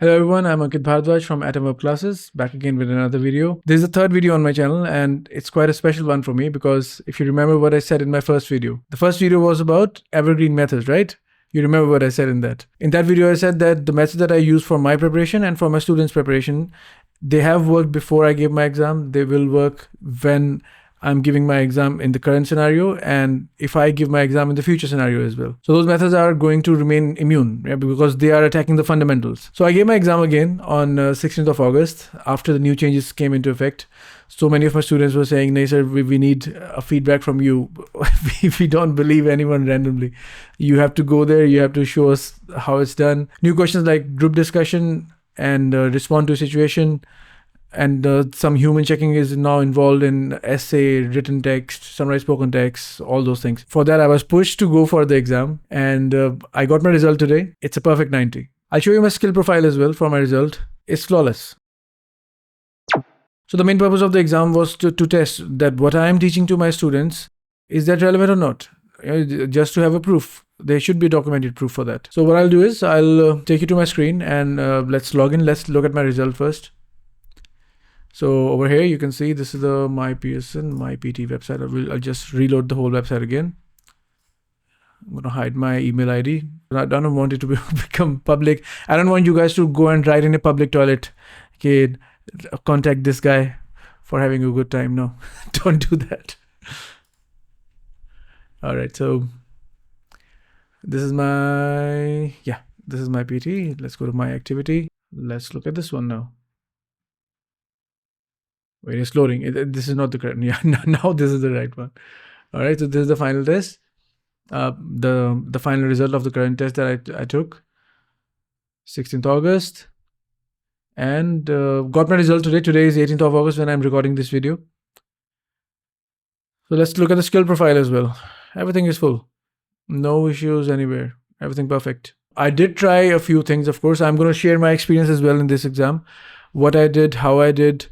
Hello everyone, I'm Ankit Bhardwaj from Atom Web Classes, back again with another video. This is the third video on my channel and it's quite a special one for me because if you remember what I said in my first video. The first video was about evergreen methods, right? You remember what I said in that. In that video I said that the methods that I use for my preparation and for my students' preparation, they have worked before I gave my exam, they will work when I'm giving my exam in the current scenario and if I give my exam in the future scenario as well. So those methods are going to remain immune because they are attacking the fundamentals. So I gave my exam again on 16th of August after the new changes came into effect. So many of my students were saying, "Nay sir, we need a feedback from you. we don't believe anyone randomly. You have to go there, you have to show us how it's done." New questions like group discussion and respond to a situation. And some human checking is now involved in essay, written text, summarized spoken text, all those things. For that, I was pushed to go for the exam and I got my result today. It's a perfect 90. I'll show you my skill profile as well for my result. It's flawless. So the main purpose of the exam was to test that what I am teaching to my students, is that relevant or not? Just to have a proof. There should be documented proof for that. So what I'll do is I'll take you to my screen and let's log in. Let's look at my result first. So over here, you can see this is the my Pearson, my PTE website. I'll just reload the whole website again. I'm going to hide my email ID. I don't want it to become public. I don't want you guys to go and write in a public toilet, okay, contact this guy for having a good time. No, don't do that. All right, so this is my, this is my PTE. Let's go to my activity. Let's look at this one now. Wait, it's loading. This is not the correct. Yeah, now this is the right one. All right, so this is the final test. The final result of the current test that I took, 16th August, and got my result today. Today is 18th of August when I'm recording this video. So let's look at the skill profile as well. Everything is full. No issues anywhere. Everything perfect. I did try a few things, of course. I'm going to share my experience as well in this exam. What I did, how I did.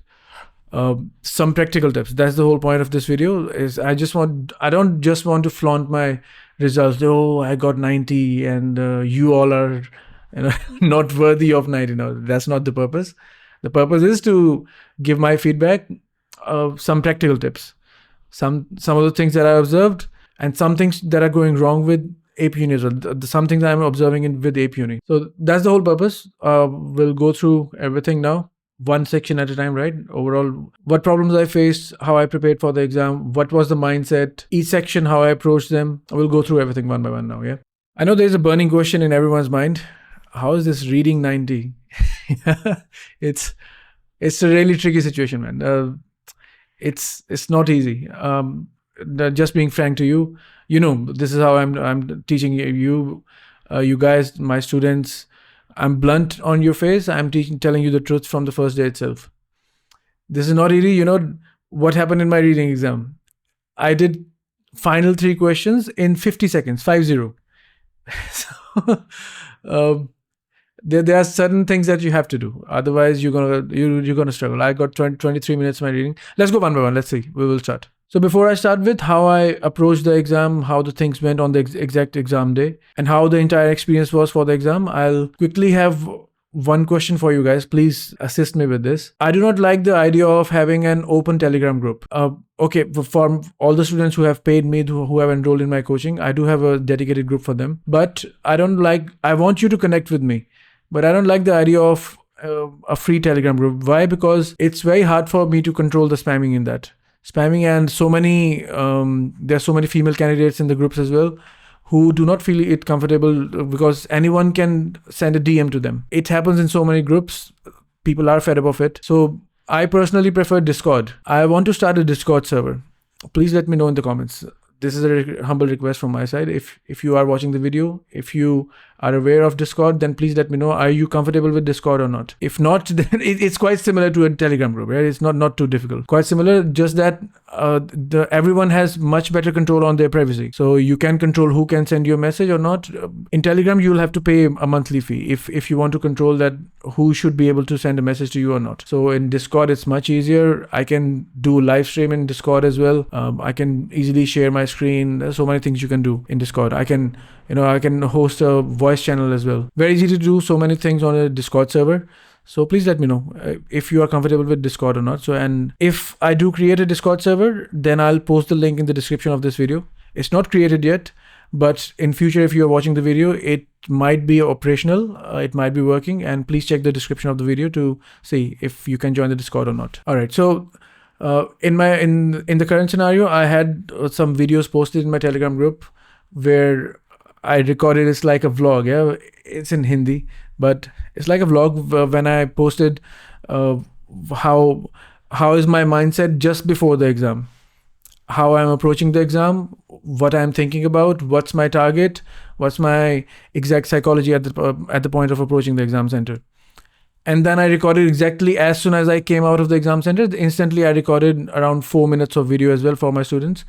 Some practical tips. That's the whole point of this video. Is I don't just want to flaunt my results. Oh, I got 90 and you all are not worthy of 90. No, that's not the purpose. The purpose is to give my feedback, some practical tips, some of the things that I observed and some things that are going wrong with Apeuni as well. Some things I'm observing with Apeuni. So that's the whole purpose. We'll go through everything now. One section at a time, right? Overall, what problems I faced, how I prepared for the exam, what was the mindset, each section, how I approached them. I will go through everything one by one now, yeah? I know there's a burning question in everyone's mind. How is this reading 90? It's a really tricky situation, man. It's not easy. Just being frank to you, this is how I'm teaching you, you guys, my students. I'm blunt on your face. I'm telling you the truth from the first day itself. This is not easy. What happened in my reading exam? I did final 3 questions in 50 seconds, 50. So there are certain things that you have to do. Otherwise, you're gonna struggle. I got 23 minutes of my reading. Let's go one by one. Let's see. We will start. So before I start with how I approached the exam, how the things went on the exact exam day, and how the entire experience was for the exam, I'll quickly have one question for you guys. Please assist me with this. I do not like the idea of having an open Telegram group. Okay, for all the students who have paid me, who have enrolled in my coaching, I do have a dedicated group for them. But I want you to connect with me. But I don't like the idea of a free Telegram group. Why? Because it's very hard for me to control the spamming in that. And so many, there are so many female candidates in the groups as well who do not feel it comfortable because anyone can send a DM to them. It happens in so many groups. People are fed up of it. So I personally prefer Discord. I want to start a Discord server. Please let me know in the comments. This is a humble request from my side. If you are watching the video, if you are aware of Discord, then please let me know. Are you comfortable with Discord or not? If not, then it's quite similar to a Telegram group, right? It's not too difficult. Quite similar, just that everyone has much better control on their privacy. So you can control who can send you a message or not. In Telegram, you'll have to pay a monthly fee if you want to control that who should be able to send a message to you or not. So in Discord, it's much easier. I can do live stream in Discord as well. I can easily share my screen. There's so many things you can do in Discord. I can I can host a voice channel as well. Very easy to do so many things on a Discord server. So please let me know if you are comfortable with Discord or not. So, and if I do create a Discord server, then I'll post the link in the description of this video. It's not created yet, but in future, if you're watching the video, it might be operational, it might be working, and please check the description of the video to see if you can join the Discord or not. All right. So in the current scenario, I had some videos posted in my Telegram group where I recorded. It's like a vlog. Yeah, it's in Hindi, but it's like a vlog when I posted how is my mindset just before the exam, how I'm approaching the exam, what I'm thinking about, what's my target, what's my exact psychology at the point of approaching the exam center. And then I recorded exactly as soon as I came out of the exam center. Instantly, I recorded around 4 minutes of video as well for my students.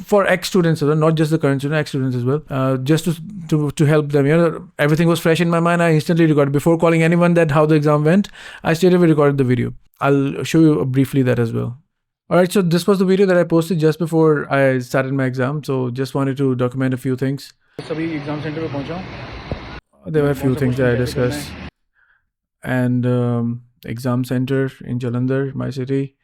For ex-students as well, not just the current students, ex-students as well, just to help them. Everything was fresh in my mind. I instantly recorded. Before calling anyone that how the exam went, I straight away recorded the video. I'll show you briefly that as well. All right, so this was the video that I posted just before I started my exam. So just wanted to document a few things. There were a few things that I discussed. And exam center in Jalandhar, my city.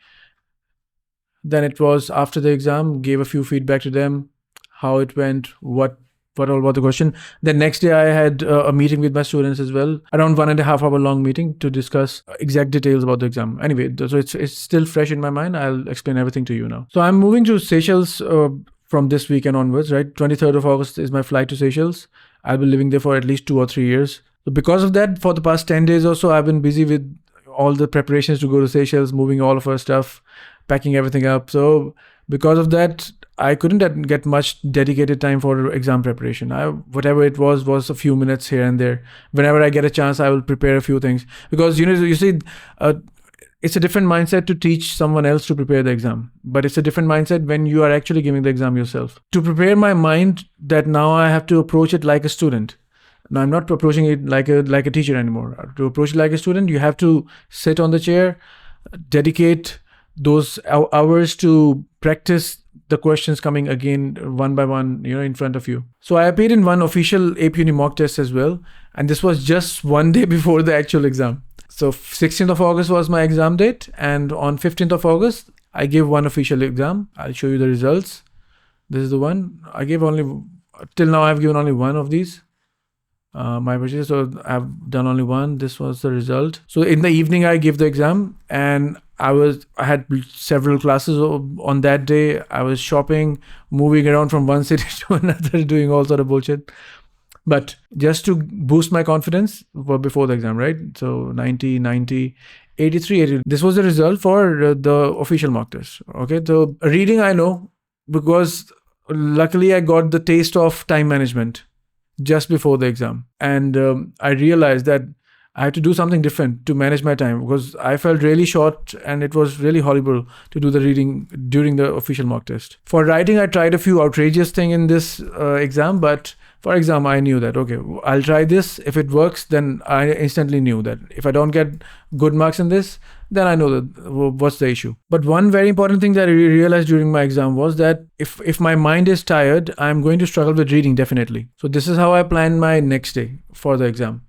Then it was after the exam, gave a few feedback to them, how it went, what all about the question. Then next day I had a meeting with my students as well, around 1.5 hour long meeting to discuss exact details about the exam. Anyway, so it's still fresh in my mind. I'll explain everything to you now. So I'm moving to Seychelles from this weekend onwards, right? 23rd of August is my flight to Seychelles. I'll be living there for at least 2 or 3 years. So because of that, for the past 10 days or so, I've been busy with all the preparations to go to Seychelles, moving all of our stuff, packing everything up. So because of that, I couldn't get much dedicated time for exam preparation. Whatever it was a few minutes here and there. Whenever I get a chance, I will prepare a few things. Because, you see, it's a different mindset to teach someone else to prepare the exam. But it's a different mindset when you are actually giving the exam yourself. To prepare my mind that now I have to approach it like a student. Now I'm not approaching it like a teacher anymore. To approach it like a student, you have to sit on the chair, dedicate those hours to practice the questions coming again one by one, in front of you. So I appeared in one official Apeuni mock test as well. And this was just one day before the actual exam. So 16th of August was my exam date. And on 15th of August, I gave one official exam. I'll show you the results. This is the one. Till now I've given only one of these. My purchase, so I've done only one. This was the result. So in the evening I gave the exam, and I had several classes on that day. I was shopping, moving around from one city to another, doing all sort of bullshit. But just to boost my confidence before the exam, right? So 90, 90, 83, 80. This was the result for the official mock test. Okay, so reading I know, because luckily I got the taste of time management just before the exam. And I realized that I had to do something different to manage my time, because I felt really short and it was really horrible to do the reading during the official mock test. For writing, I tried a few outrageous things in this exam, but for exam, I knew that, okay, I'll try this. If it works, then I instantly knew that if I don't get good marks in this, then I know that what's the issue. But one very important thing that I realized during my exam was that if my mind is tired, I'm going to struggle with reading definitely. So this is how I planned my next day for the exam.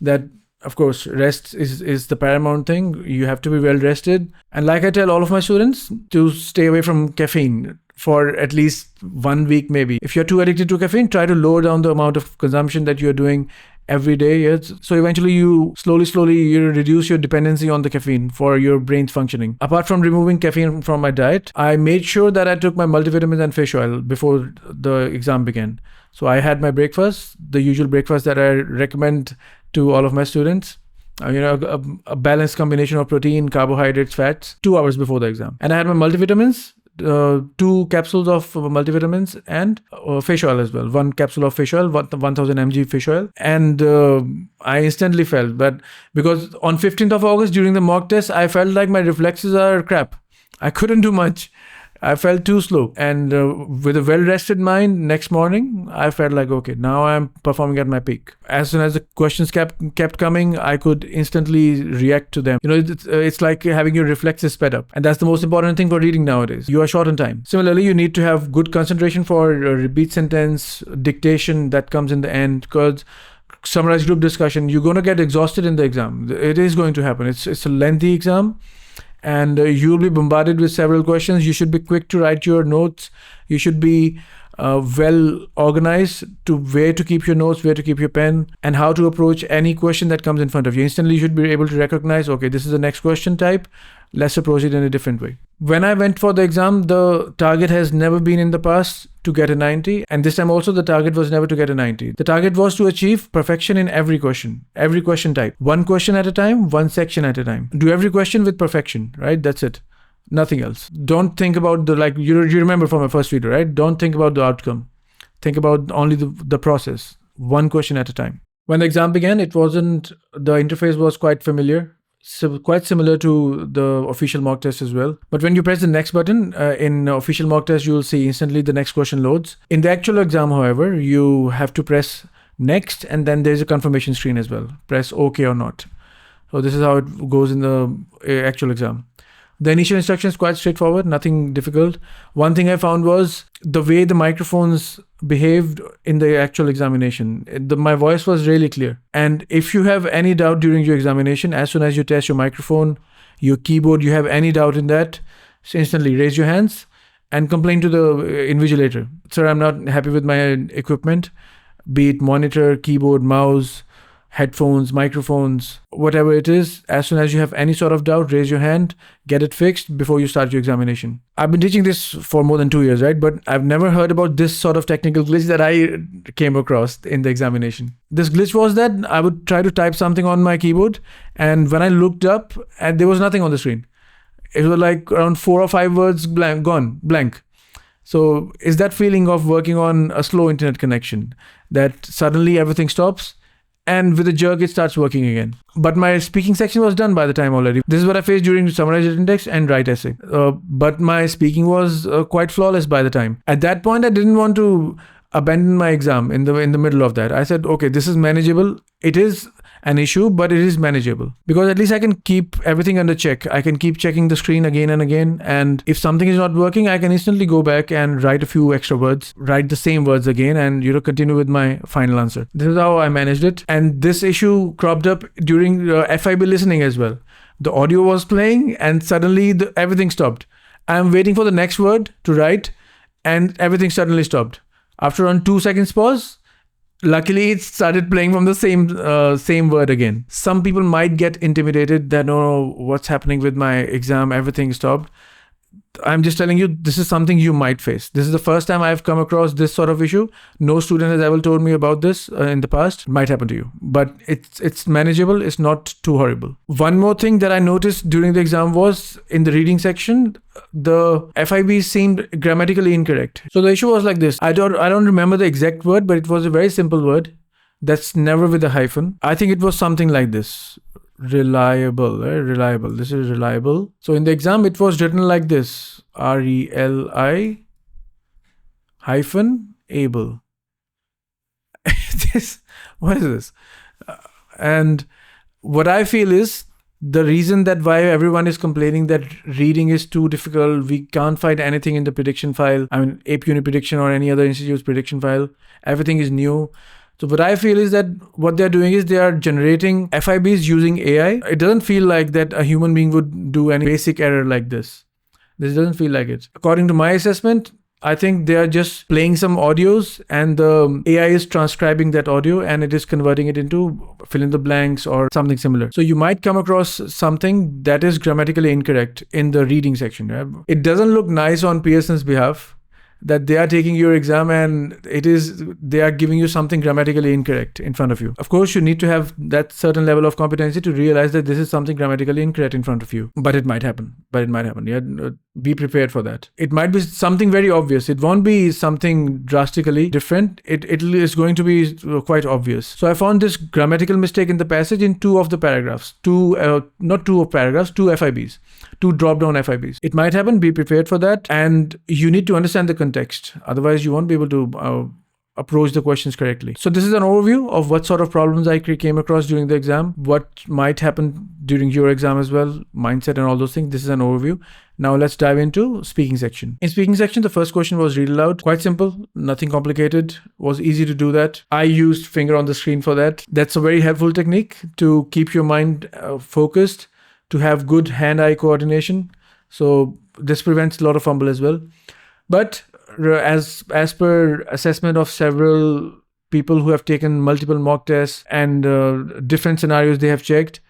That, of course, rest is the paramount thing. You have to be well rested. And like I tell all of my students, to stay away from caffeine for at least 1 week maybe. If you're too addicted to caffeine, try to lower down the amount of consumption that you're doing every day. Yes. So eventually you slowly you reduce your dependency on the caffeine for your brain's functioning. Apart from removing caffeine from my diet, I made sure that I took my multivitamins and fish oil before the exam began. So I had my breakfast, the usual breakfast that I recommend to all of my students. A balanced combination of protein, carbohydrates, fats, 2 hours before the exam. And I had my multivitamins, 2 capsules of multivitamins, and fish oil as well. 1 capsule of fish oil, 1000 mg fish oil. And I instantly felt that, because on 15th of August during the mock test, I felt like my reflexes are crap. I couldn't do much. I felt too slow. And with a well-rested mind, next morning, I felt like, okay, now I'm performing at my peak. As soon as the questions kept coming, I could instantly react to them. It's like having your reflexes sped up. And that's the most important thing for reading nowadays. You are short on time. Similarly, you need to have good concentration for repeat sentence, dictation that comes in the end, because Summarise group discussion, you're going to get exhausted in the exam. It is going to happen. It's a lengthy exam, and you'll be bombarded with several questions. You should be quick to write your notes. You should be well organized to where to keep your notes, where to keep your pen, and how to approach any question that comes in front of you. Instantly, you should be able to recognize, okay, this is the next question type. Let's approach it in a different way. When I went for the exam, the target has never been in the past to get a 90. And this time also, the target was never to get a 90. The target was to achieve perfection in every question type. One question at a time, one section at a time. Do every question with perfection, right? That's it. Nothing else. Don't think about you remember from my first video, right? Don't think about the outcome. Think about only the process. One question at a time. When the exam began, the interface was quite familiar. So quite similar to the official mock test as well. But when you press the next button in official mock test, you will see instantly the next question loads. In the actual exam, however, you have to press next, and then there's a confirmation screen as well. Press OK or not. So this is how it goes in the actual exam. The initial instruction is quite straightforward, nothing difficult. One thing I found was the way the microphones behaved in the actual examination. My voice was really clear. And if you have any doubt during your examination, as soon as you test your microphone, your keyboard, you have any doubt in that, so instantly raise your hands and complain to the invigilator. Sir, I'm not happy with my equipment, be it monitor, keyboard, mouse, headphones, microphones, whatever it is. As soon as you have any sort of doubt, raise your hand, get it fixed before you start your examination. I've been teaching this for more than 2 years, right? But I've never heard about this sort of technical glitch that I came across in the examination. This glitch was that I would try to type something on my keyboard, and when I looked up, and there was nothing on the screen. It was like around 4 or 5 words blank. So it's that feeling of working on a slow internet connection that suddenly everything stops, and with a jerk, it starts working again. But my speaking section was done by the time already. This is what I faced during Summarize Index and Write Essay. But my speaking was quite flawless by the time. At that point, I didn't want to abandon my exam in the middle of that. I said, okay, this is manageable. It is an issue, but it is manageable. Because at least I can keep everything under check. I can keep checking the screen again and again. And if something is not working, I can instantly go back and write a few extra words, write the same words again, and continue with my final answer. This is how I managed it. And this issue cropped up during FIB listening as well. The audio was playing and suddenly everything stopped. I'm waiting for the next word to write and everything suddenly stopped. After around 2 seconds pause, luckily it started playing from the same word again. Some people might get intimidated that, oh, what's happening with my exam? Everything stopped. I'm just telling you, this is something you might face. This is the first time I've come across this sort of issue. No student has ever told me about this in the past. It might happen to you, but it's manageable. It's not too horrible. One more thing that I noticed during the exam was in the reading section, the FIB seemed grammatically incorrect. So the issue was like this. I don't remember the exact word, but it was a very simple word that's never with a hyphen. I think it was something like this. Reliable. This is reliable. So in the exam, it was written like this: RELI hyphen able. What is this? And what I feel is the reason that why everyone is complaining that reading is too difficult, we can't find anything in the prediction file. I mean, Apeuni prediction or any other institute's prediction file. Everything is new. So what I feel is that what they're doing is they are generating FIBs using AI. It doesn't feel like that a human being would do any basic error like this. This doesn't feel like it. According to my assessment, I think they are just playing some audios and the AI is transcribing that audio and it is converting it into fill in the blanks or something similar. So you might come across something that is grammatically incorrect in the reading section. Right? It doesn't look nice on Pearson's behalf that they are taking your exam and they are giving you something grammatically incorrect in front of you. Of course, you need to have that certain level of competency to realize that this is something grammatically incorrect in front of you. But it might happen. Yeah, be prepared for that. It might be something very obvious. It won't be something drastically different. It is going to be quite obvious. So I found this grammatical mistake in the passage in 2 of the paragraphs. 2 FIBs. 2 drop-down FIBs. It might happen, be prepared for that, and you need to understand the context. Otherwise, you won't be able to approach the questions correctly. So this is an overview of what sort of problems I came across during the exam, what might happen during your exam as well, mindset and all those things. This is an overview. Now let's dive into speaking section. In speaking section, the first question was read aloud. Quite simple, nothing complicated, was easy to do that. I used finger on the screen for that. That's a very helpful technique to keep your mind focused, to have good hand-eye coordination. So this prevents a lot of fumble as well. But as per assessment of several people who have taken multiple mock tests and different scenarios they have checked,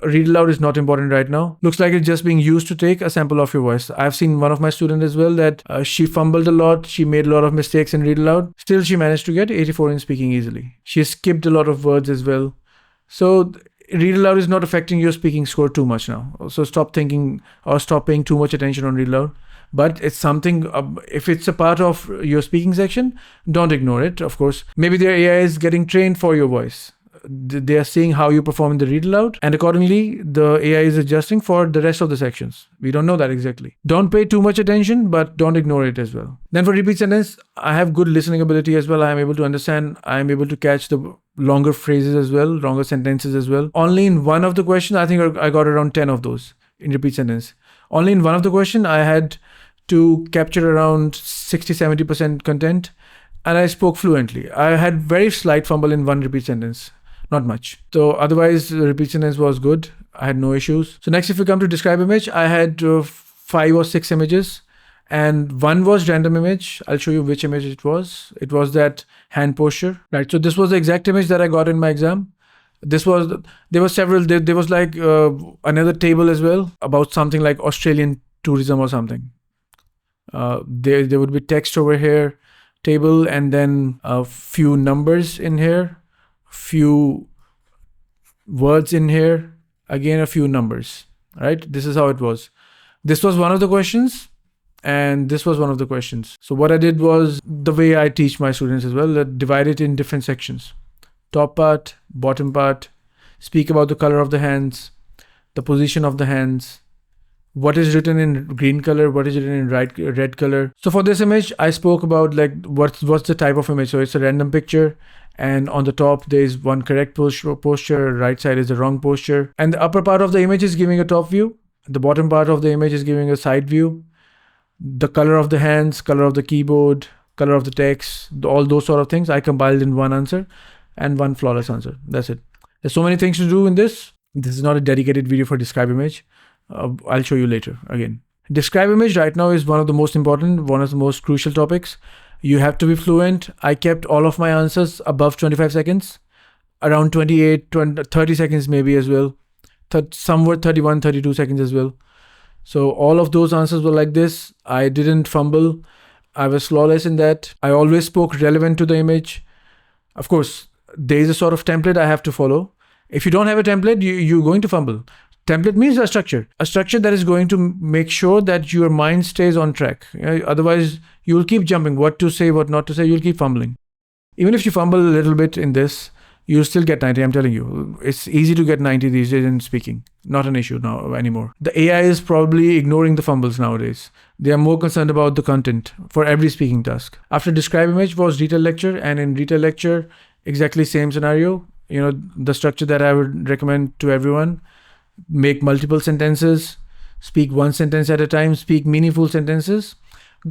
read aloud is not important right now. Looks like it's just being used to take a sample of your voice. I've seen one of my students as well that she fumbled a lot. She made a lot of mistakes in read aloud. Still, she managed to get 84 in speaking easily. She skipped a lot of words as well. So read aloud is not affecting your speaking score too much now. So stop thinking or stop paying too much attention on read aloud. But it's something, if it's a part of your speaking section, don't ignore it, of course. Maybe their AI is getting trained for your voice. They are seeing how you perform in the read aloud, and accordingly, the AI is adjusting for the rest of the sections. We don't know that exactly. Don't pay too much attention, but don't ignore it as well. Then for repeat sentence, I have good listening ability as well. I am able to understand. I am able to catch the longer phrases as well, longer sentences as well. Only in one of the questions, I think I got around 10 of those in repeat sentence. Only in one of the question, I had to capture around 60-70% content, and I spoke fluently. I had very slight fumble in one repeat sentence, not much. So otherwise, the repeat sentence was good. I had no issues. So next, if we come to describe image, I had 5 or 6 images, and one was random image. I'll show you which image it was. It was that hand posture, right? So this was the exact image that I got in my exam. There were several, there was like another table as well about something like Australian tourism or something. There would be text over here, table, and then a few numbers in here, few words in here, again a few numbers, right? This is how it was. This was one of the questions, and this was one of the questions. So what I did was the way I teach my students as well, divide it in different sections. Top part, bottom part, speak about the color of the hands, the position of the hands, what is written in green color, what is written in red color. So for this image, I spoke about like what's the type of image. So it's a random picture, and on the top there is one correct posture, right side is the wrong posture, and the upper part of the image is giving a top view, the bottom part of the image is giving a side view, the color of the hands, color of the keyboard, color of the text, all those sort of things I compiled in one answer and one flawless answer. That's it. There's so many things to do in this. This is not a dedicated video for describe image. I'll show you later again. Describe image right now is one of the most important, one of the most crucial topics. You have to be fluent. I kept all of my answers above 25 seconds, around 28, 30 seconds maybe as well. Some were 31, 32 seconds as well. So all of those answers were like this. I didn't fumble. I was flawless in that. I always spoke relevant to the image. Of course, there is a sort of template I have to follow. If you don't have a template, you're going to fumble. Template means a structure that is going to make sure that your mind stays on track. Otherwise, you'll keep jumping, what to say, what not to say, you'll keep fumbling. Even if you fumble a little bit in this, you'll still get 90, I'm telling you. It's easy to get 90 these days in speaking. Not an issue now anymore. The AI is probably ignoring the fumbles nowadays. They are more concerned about the content for every speaking task. After describe image was Retell Lecture, and in Retell Lecture, exactly same scenario. The structure that I would recommend to everyone. Make multiple sentences, speak one sentence at a time, speak meaningful sentences.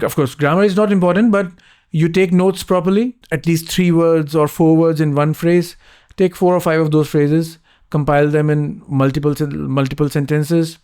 Of course, grammar is not important, but you take notes properly, at least 3 words or 4 words in one phrase. Take 4 or 5 of those phrases, compile them in multiple sentences,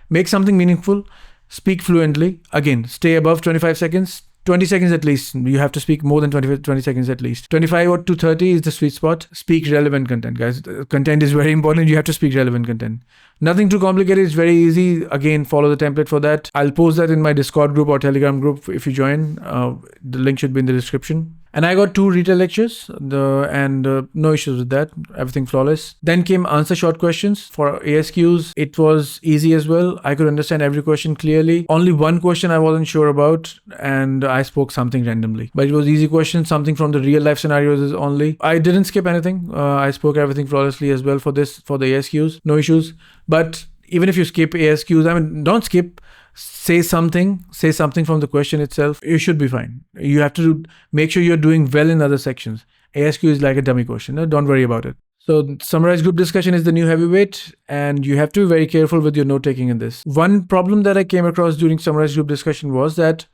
make something meaningful, speak fluently. Again, stay above 25 seconds. 20 seconds at least. You have to speak more than 20 seconds at least. 25 to 30 is the sweet spot. Speak relevant content, guys. Content is very important. You have to speak relevant content. Nothing too complicated. It's very easy. Again, follow the template for that. I'll post that in my Discord group or Telegram group if you join. The link should be in the description. And I got 2 Retell lectures, no issues with that. Everything flawless. Then came answer short questions. For ASQs, it was easy as well. I could understand every question clearly. Only one question I wasn't sure about, and I spoke something randomly. But it was easy question, something from the real life scenarios only. I didn't skip anything. I spoke everything flawlessly as well for the ASQs. No issues. But even if you skip ASQs, I mean, don't skip. Say something from the question itself. You should be fine. You have to make sure you're doing well in other sections. ASQ is like a dummy question. No, don't worry about it. So Summarise group discussion is the new heavyweight, and you have to be very careful with your note taking in this. One problem that I came across during Summarise group discussion was that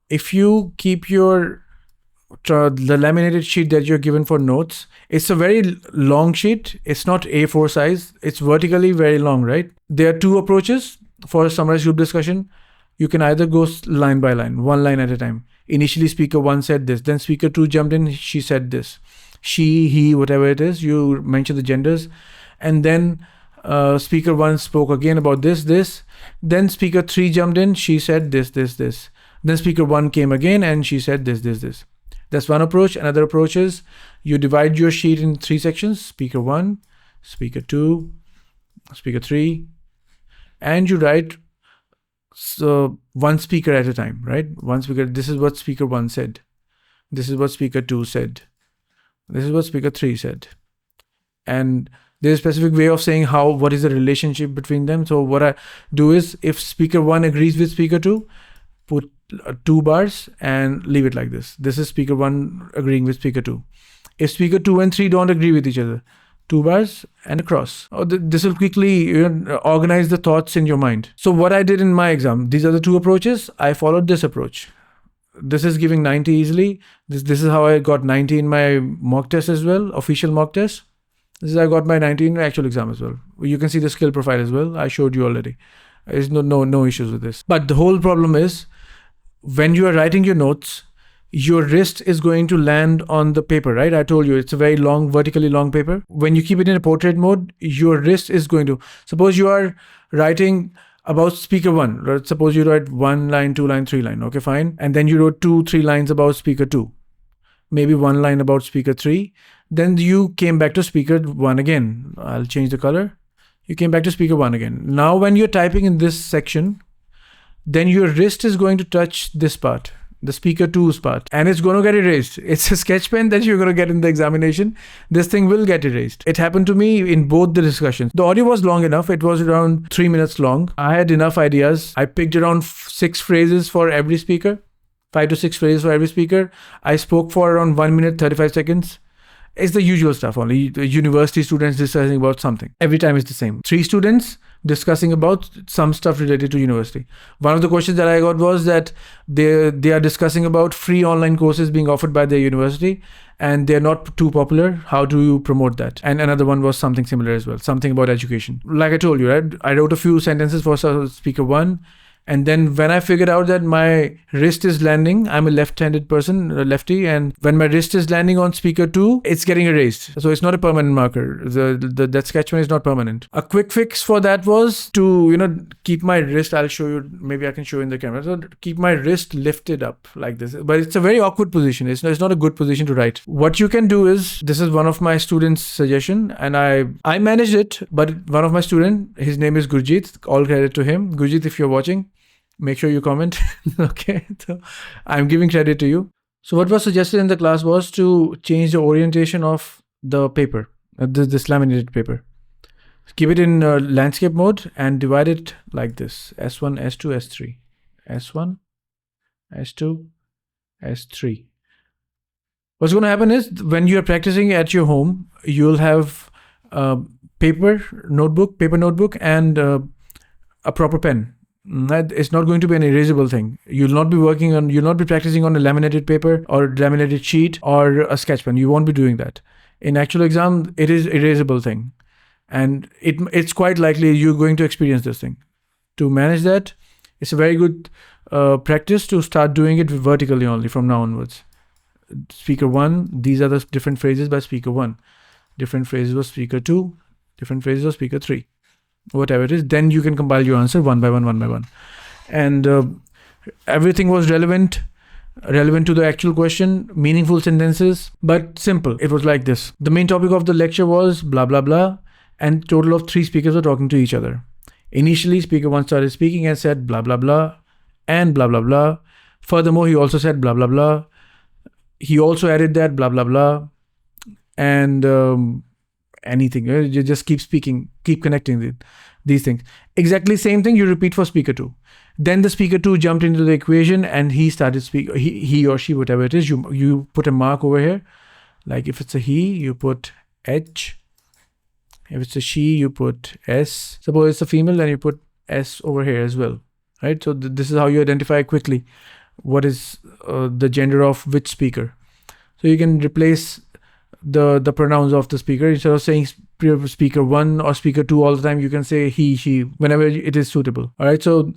if you keep the laminated sheet that you're given for notes, it's a very long sheet. It's not A4 size. It's vertically very long, right? There are two approaches for a Summarise group discussion. You can either go line by line, one line at a time. Initially, speaker 1 said this, then speaker 2 jumped in, she said this. She, he, whatever it is, you mention the genders. And then speaker 1 spoke again about this. Then speaker 3 jumped in, she said this. Then speaker 1 came again and she said this. That's one approach. Another approach is you divide your sheet in 3 sections, speaker 1, speaker 2, speaker 3, and you write one speaker at a time, right? One speaker, this is what speaker 1 said. This is what speaker 2 said. This is what speaker 3 said. And there's a specific way of saying what is the relationship between them. So what I do is, if speaker 1 agrees with speaker 2, put 2 bars and leave it like this. This is speaker 1 agreeing with speaker 2. If speaker 2 and 3 don't agree with each other, 2 bars and a cross. This will quickly organize the thoughts in your mind. So what I did in my exam, these are the 2 approaches. I followed this approach. This is giving 90 easily. This is how I got 90 in my mock test as well, official mock test. This is how I got my 90 in actual exam as well. You can see the skill profile as well. I showed you already. There's no issues with this. But the whole problem is, when you are writing your notes, your wrist is going to land on the paper, right? I told you it's a very long, vertically long paper. When you keep it in a portrait mode, your wrist is going to, suppose you are writing about speaker 1, right? Suppose you write 1 line, 2 line, 3 line, okay, fine. And then you wrote 2-3 lines about speaker 2, maybe 1 line about speaker 3. Then you came back to speaker 1 again. I'll change the color. You came back to speaker 1 again. Now when you're typing in this section, then your wrist is going to touch this part, the speaker 2's part, and it's going to get erased. It's a sketch pen that you're going to get in the examination. This thing will get erased. It happened to me in both the discussions. The audio was long enough. It was around 3 minutes long. I had enough ideas. I picked around 6 phrases for every speaker, 5 to 6 phrases for every speaker. I spoke for around 1 minute, 35 seconds. It's the usual stuff only. University students discussing about something. Every time it's the same. 3 students discussing about some stuff related to university. One of the questions that I got was that they are discussing about free online courses being offered by their university and they're not too popular. How do you promote that? And another one was something similar as well, something about education. Like I told you, right? I wrote a few sentences for speaker 1. And then when I figured out that my wrist is landing, I'm a left-handed person, a lefty, and when my wrist is landing on speaker 2, it's getting erased. So it's not a permanent marker. That sketch pen is not permanent. A quick fix for that was to, keep my wrist, I'll show you, maybe I can show you in the camera. So keep my wrist lifted up like this. But it's a very awkward position. It's not a good position to write. What you can do is, this is one of my students' suggestion, and I managed it, but one of my student, his name is Gurjeet, all credit to him. Gurjeet, if you're watching, make sure you comment. Okay, so I'm giving credit to you. So what was suggested in the class was to change the orientation of the paper, this laminated paper. Keep it in landscape mode and divide it like this: S1, S2, S3, S1, S2, S3. What's going to happen is, when you are practicing at your home, you'll have paper notebook, and a proper pen. It's not going to be an erasable thing. You'll not be practicing on a laminated paper or laminated sheet or a sketch pen. You won't be doing that. In actual exam, it is erasable thing. And it's quite likely you're going to experience this thing. To manage that, it's a very good practice to start doing it vertically only from now onwards. Speaker 1, these are the different phrases by speaker 1. Different phrases of speaker 2, different phrases of speaker 3. Whatever it is, then you can compile your answer one by one. And everything was relevant to the actual question, meaningful sentences, but simple. It was like this. The main topic of the lecture was blah, blah, blah, and total of 3 speakers were talking to each other. Initially, speaker 1 started speaking and said blah, blah, blah, and blah, blah, blah. Furthermore, he also said blah, blah, blah. He also added that blah, blah, blah. And anything. You just keep speaking, keep connecting these things. Exactly same thing you repeat for speaker 2. Then the speaker 2 jumped into the equation and he started speaking. He or she, whatever it is, you put a mark over here. Like if it's a he, you put H. If it's a she, you put S. Suppose it's a female, then you put S over here as well, right? So this is how you identify quickly what is the gender of which speaker. So you can replace the pronouns of the speaker. Instead of saying speaker 1 or speaker 2 all the time, you can say he, she, whenever it is suitable. All right. So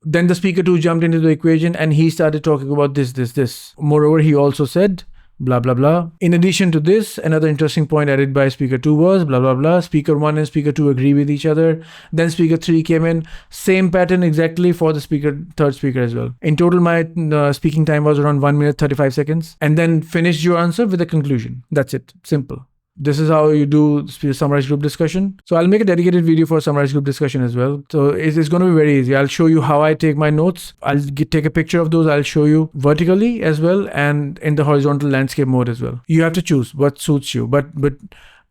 then the speaker 2 jumped into the equation and he started talking about this. Moreover, he also said blah, blah, blah. In addition to this, another interesting point added by speaker 2 was blah, blah, blah. Speaker 1 and speaker 2 agree with each other. Then speaker 3 came in. Same pattern exactly for the third speaker as well. In total, my speaking time was around 1 minute 35 seconds. And then finished your answer with a conclusion. That's it. Simple. This is how you do Summarise group discussion. So I'll make a dedicated video for Summarise group discussion as well. So it's going to be very easy. I'll show you how I take my notes. I'll take a picture of those. I'll show you vertically as well and in the horizontal landscape mode as well. You have to choose what suits you. But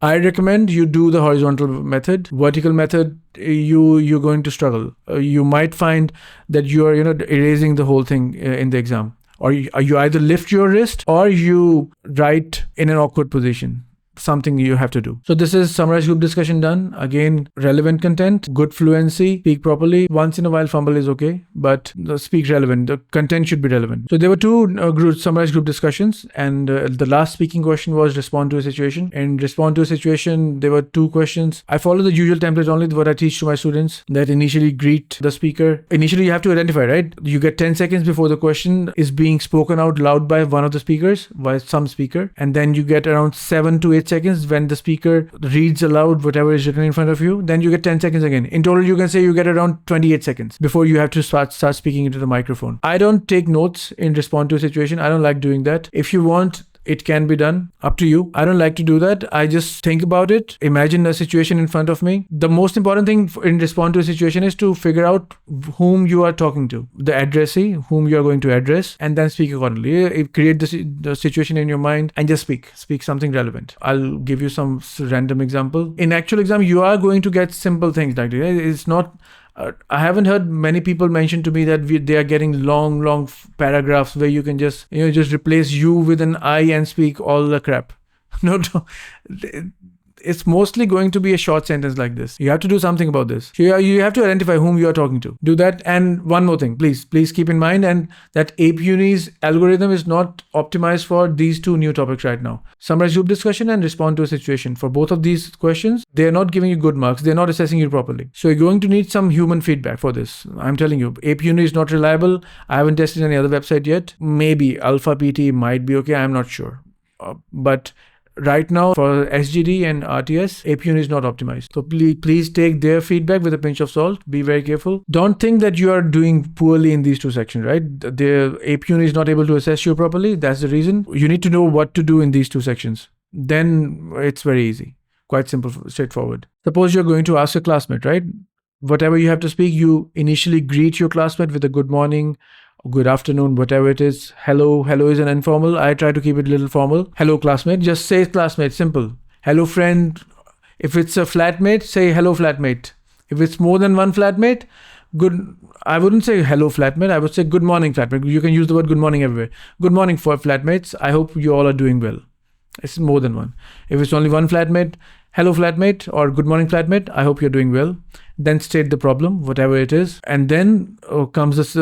I recommend you do the horizontal method. Vertical method, you're going to struggle. You might find that you're erasing the whole thing in the exam. Or you either lift your wrist or you write in an awkward position. Something you have to do. So this is Summarise group discussion done. Again, relevant content, good fluency, speak properly. Once in a while fumble is okay, but speak relevant. The content should be relevant. So there were two Summarise group discussions, and the last speaking question was respond to a situation. In respond to a situation, there were 2 questions. I follow the usual template only, what I teach to my students, that initially greet the speaker. Initially you have to identify, right? You get 10 seconds before the question is being spoken out loud by one of the speakers, by some speaker, and then you get around 7 to 8 seconds when the speaker reads aloud whatever is written in front of you. Then you get 10 seconds again. In total, you can say you get around 28 seconds before you have to start speaking into the microphone. I don't take notes in respond to a situation. I don't like doing that. If you want, it can be done. Up to you. I don't like to do that. I just think about it. Imagine a situation in front of me. The most important thing in respond to a situation is to figure out whom you are talking to, the addressee, whom you are going to address, and then speak accordingly. Create the situation in your mind and just speak something relevant. I'll give you some random example. In actual exam, you are going to get simple things like that. It's not. I haven't heard many people mention to me that they are getting long paragraphs where you can just replace you with an I and speak all the crap. No. It's mostly going to be a short sentence like this. You have to do something about this. You have to identify whom you are talking to. Do that. And one more thing, please keep in mind, and that Apeuni's algorithm is not optimized for these 2 new topics right now. Summarise group discussion and respond to a situation. For both of these questions, they're not giving you good marks. They're not assessing you properly. So you're going to need some human feedback for this. I'm telling you, Apeuni is not reliable. I haven't tested any other website yet. Maybe Alpha PT might be okay. I'm not sure. But right now, for SGD and RTS, Apeuni is not optimized. So please take their feedback with a pinch of salt. Be very careful. Don't think that you are doing poorly in these 2 sections, right? The Apeuni is not able to assess you properly. That's the reason. You need to know what to do in these 2 sections. Then it's very easy. Quite simple, straightforward. Suppose you're going to ask a classmate, right? Whatever you have to speak, you initially greet your classmate with a good morning, good afternoon, whatever it is. Hello is an informal. I try to keep it a little formal. Hello, classmate. Just say classmate, simple. Hello, friend. If it's a flatmate, say hello, flatmate. If it's more than one flatmate, I wouldn't say hello, flatmate. I would say good morning, flatmate. You can use the word good morning everywhere. Good morning for flatmates. I hope you all are doing well. It's more than one. If it's only one flatmate, hello, flatmate, or good morning, flatmate. I hope you're doing well. Then state the problem, whatever it is. And then comes this,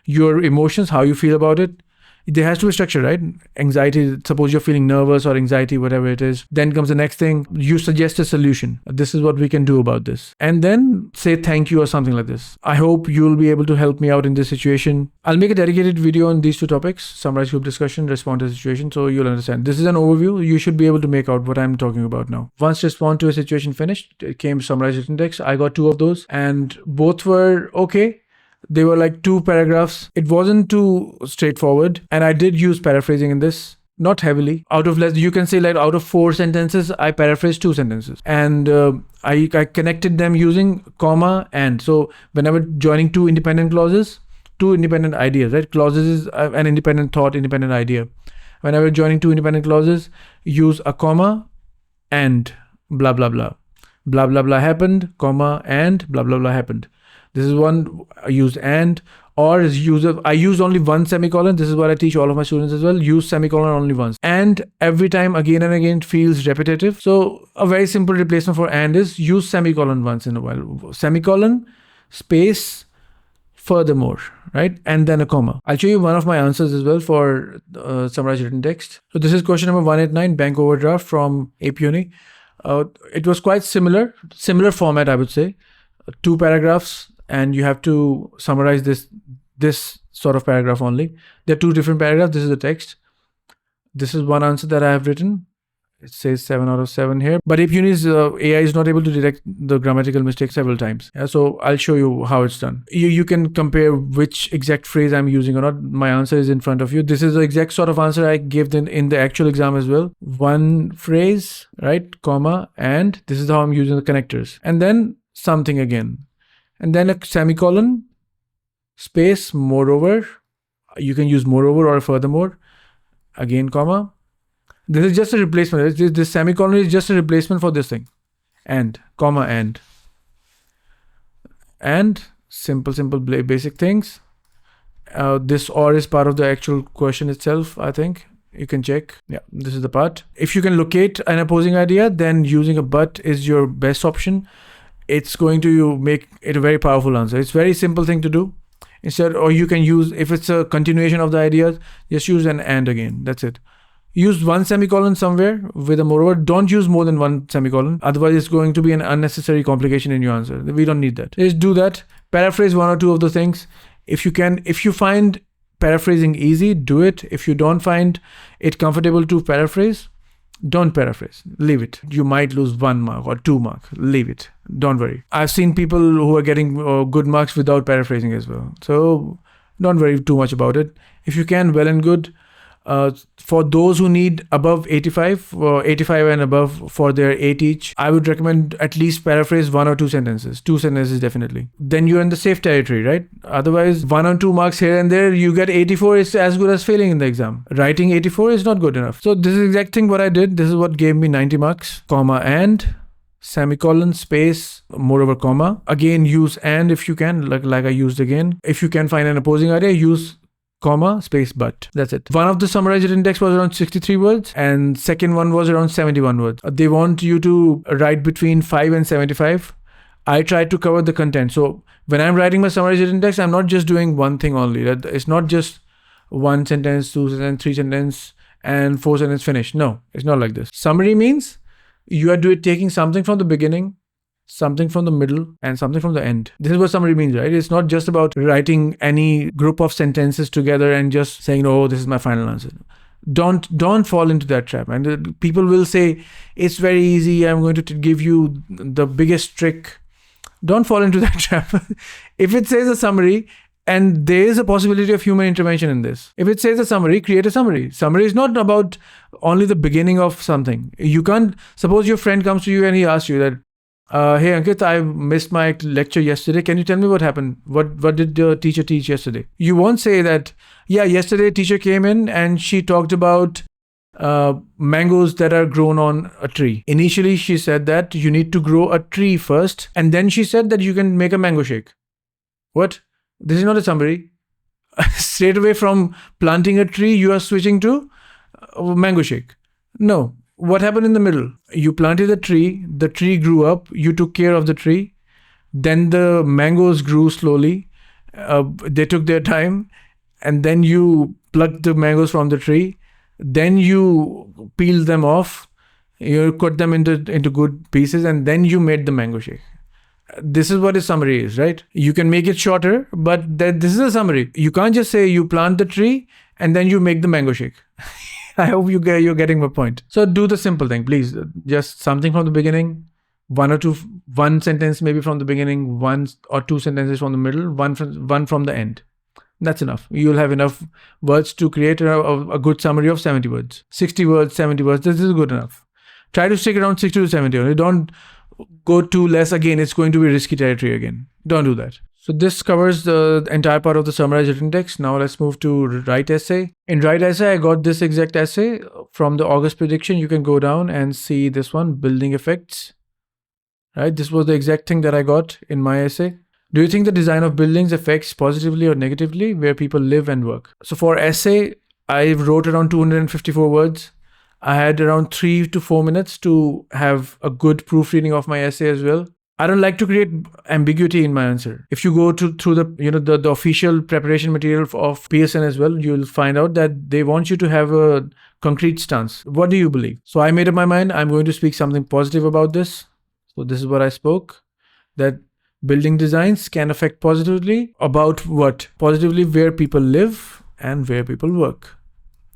your emotions, how you feel about it. There has to be structure, right? Anxiety, suppose you're feeling nervous or anxiety, whatever it is. Then comes the next thing. You suggest a solution. This is what we can do about this. And then say thank you or something like this. I hope you'll be able to help me out in this situation. I'll make a dedicated video on these 2 topics, Summarise group discussion, respond to a situation, so you'll understand. This is an overview. You should be able to make out what I'm talking about now. Once respond to a situation finished, it came Summarise written text. I got 2 of those and both were okay. They were like 2 paragraphs. It wasn't too straightforward. And I did use paraphrasing in this, not heavily. You can say like out of 4 sentences, I paraphrased 2 sentences. And I connected them using comma and. So whenever joining 2 independent clauses, 2 independent ideas, right? Clauses is an independent thought, independent idea. Whenever joining 2 independent clauses, use a comma and blah, blah, blah. Blah, blah, blah happened, comma, and blah, blah, blah happened. This is one I use and, or is I use only one semicolon. This is what I teach all of my students as well. Use semicolon only once. And every time again and again feels repetitive. So a very simple replacement for and is use semicolon once in a while. Semicolon, space, furthermore, right? And then a comma. I'll show you one of my answers as well for summarized written text. So this is question number 189, bank overdraft from Apeuni. It was quite similar format, I would say. 2 paragraphs, and you have to summarize this sort of paragraph only. There are 2 different paragraphs. This is the text. This is one answer that I have written. It says 7 out of 7 here. But Apeuni's AI is not able to detect the grammatical mistake several times. Yeah, so I'll show you how it's done. You can compare which exact phrase I'm using or not. My answer is in front of you. This is the exact sort of answer I gave in the actual exam as well. One phrase, right, comma, and this is how I'm using the connectors. And then something again. And then a semicolon, space, moreover. You can use moreover or furthermore. Again, comma. This is just a replacement. This semicolon is just a replacement for this thing. And, comma, and. And, simple, basic things. This or is part of the actual question itself, I think. You can check. Yeah, this is the part. If you can locate an opposing idea, then using a but is your best option. It's going to make it a very powerful answer. It's a very simple thing to do. Instead, or you can use, if it's a continuation of the ideas, just use an and again. That's it. Use one semicolon somewhere with a moreover. Don't use more than one semicolon. Otherwise, it's going to be an unnecessary complication in your answer. We don't need that. Just do that. Paraphrase 1 or 2 of the things. If you find paraphrasing easy, do it. If you don't find it comfortable to paraphrase, don't paraphrase. Leave it. You might lose 1 mark or 2 mark. Leave it. Don't worry. I've seen people who are getting good marks without paraphrasing as well. So don't worry too much about it. If you can, well and good. For those who need above 85 or 85 and above for their 8 each, I would recommend at least paraphrase 1 or 2 sentences. 2 sentences definitely. Then you're in the safe territory, right? Otherwise, 1 or 2 marks here and there, you get 84 is as good as failing in the exam. Writing 84 is not good enough. So this is exact thing what I did. This is what gave me 90 marks. Comma and, semicolon, space, moreover, comma. Again, use and if you can, like I used again. If you can find an opposing idea, use comma, space, but. That's it. One of the summarized written text was around 63 words and second one was around 71 words. They want you to write between 5 and 75. I tried to cover the content. So when I'm writing my summarized written text, I'm not just doing one thing only. It's not just 1 sentence, 2 sentence, 3 sentence and 4 sentence finish. No, it's not like this. Summary means you are taking something from the beginning, something from the middle, and something from the end. This is what summary means, right? It's not just about writing any group of sentences together and just saying, oh, this is my final answer. Don't fall into that trap. And people will say, it's very easy. I'm going to give you the biggest trick. Don't fall into that trap. If it says a summary, and there is a possibility of human intervention in this. If it says a summary, create a summary. Summary is not about only the beginning of something. You can't, suppose your friend comes to you and he asks you that, hey Ankit, I missed my lecture yesterday. Can you tell me what happened? What did the teacher teach yesterday? You won't say that, yeah, yesterday teacher came in and she talked about mangoes that are grown on a tree. Initially, she said that you need to grow a tree first. And then she said that you can make a mango shake. What? This is not a summary. Straight away from planting a tree, you are switching to mango shake. No. What happened in the middle? You planted the tree grew up, you took care of the tree, then the mangoes grew slowly, they took their time, and then you plucked the mangoes from the tree, then you peeled them off, you cut them into good pieces, and then you made the mango shake. This is what a summary is, right? You can make it shorter, but this is a summary. You can't just say you plant the tree and then you make the mango shake. I hope you're getting my point. So do the simple thing, please. Just something from the beginning, 1 or 2, 1 sentence maybe from the beginning, 1 or 2 sentences from the middle, one from the end. That's enough. You'll have enough words to create a good summary of 70 words. 60 words, 70 words, this is good enough. Try to stick around 60 to 70. Don't go too less again. It's going to be risky territory again. Don't do that. So this covers the entire part of the summarized written text. Now let's move to write essay. In write essay, I got this exact essay from the August prediction. You can go down and see this one, building effects. Right, this was the exact thing that I got in my essay. Do you think the design of buildings affects positively or negatively where people live and work? So for essay, I wrote around 254 words. I had around 3 to 4 minutes to have a good proofreading of my essay as well. I don't like to create ambiguity in my answer. If you go through the official preparation material of Pearson as well, you'll find out that they want you to have a concrete stance. What do you believe? So I made up my mind. I'm going to speak something positive about this. So this is what I spoke, that building designs can affect positively. About what? Positively where people live and where people work.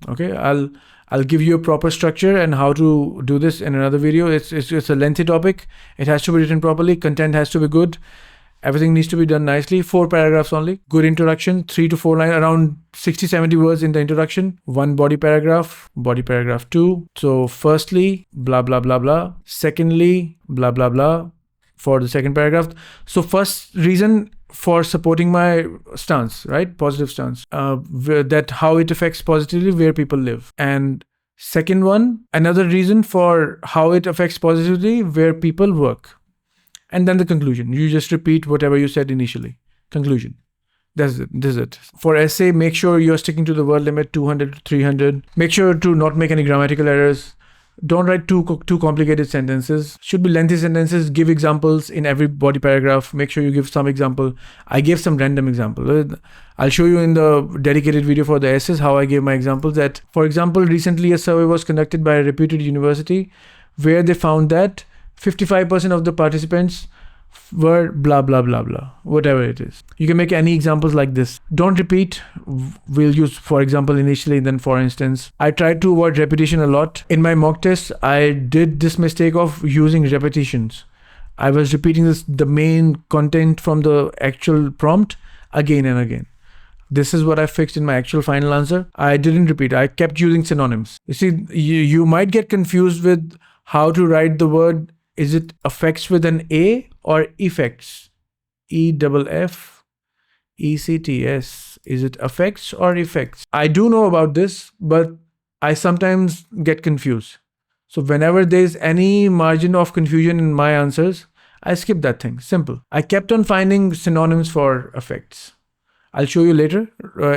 Okay, I'll give you a proper structure and how to do this in another video. It's a lengthy topic. It has to be written properly. Content has to be good. Everything needs to be done nicely. 4 paragraphs only. Good introduction, 3 to 4 lines, around 60-70 words in the introduction. 1 body paragraph 2. So firstly, blah, blah, blah, blah. Secondly, blah, blah, blah for the second paragraph. So first reason for supporting my stance, right? Positive stance, that how it affects positively where people live. And second one, another reason for how it affects positively where people work. And then the conclusion. You just repeat whatever you said initially. Conclusion. That's it. This is it. For essay, make sure you're sticking to the word limit, 200 to 300. Make sure to not make any grammatical errors. Don't write too complicated sentences. Should be lengthy sentences. Give examples in every body paragraph. Make sure you give some example. I gave some random example. I'll show you in the dedicated video for the essays how I gave my examples. That, for example, recently a survey was conducted by a reputed university where they found that 55% of the participants were blah, blah, blah, blah, whatever it is. You can make any examples like this. Don't repeat. We'll use for example initially, then for instance. I tried to avoid repetition a lot. In my mock test, I did this mistake of using repetitions. I was repeating the main content from the actual prompt again and again. This is what I fixed in my actual final answer. I didn't repeat. I kept using synonyms. You see, you might get confused with how to write the word. Is it affects with an A or effects? EFFECTS. Is it affects or effects? I do know about this, but I sometimes get confused. So whenever there's any margin of confusion in my answers, I skip that thing. Simple. I kept on finding synonyms for affects. I'll show you later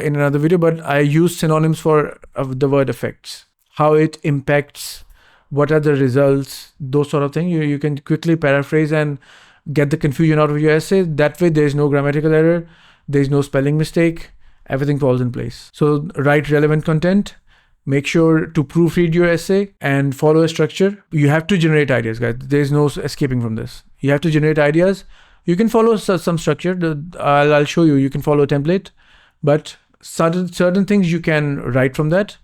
in another video, but I use synonyms for the word affects. How it impacts. What are the results, those sort of things. You can quickly paraphrase and get the confusion out of your essay. That way, there's no grammatical error, there's no spelling mistake, everything falls in place. So write relevant content, make sure to proofread your essay and follow a structure. You have to generate ideas, guys. There's no escaping from this. You have to generate ideas. You can follow some structure. I'll show you. You can follow a template, but certain things you can write from that.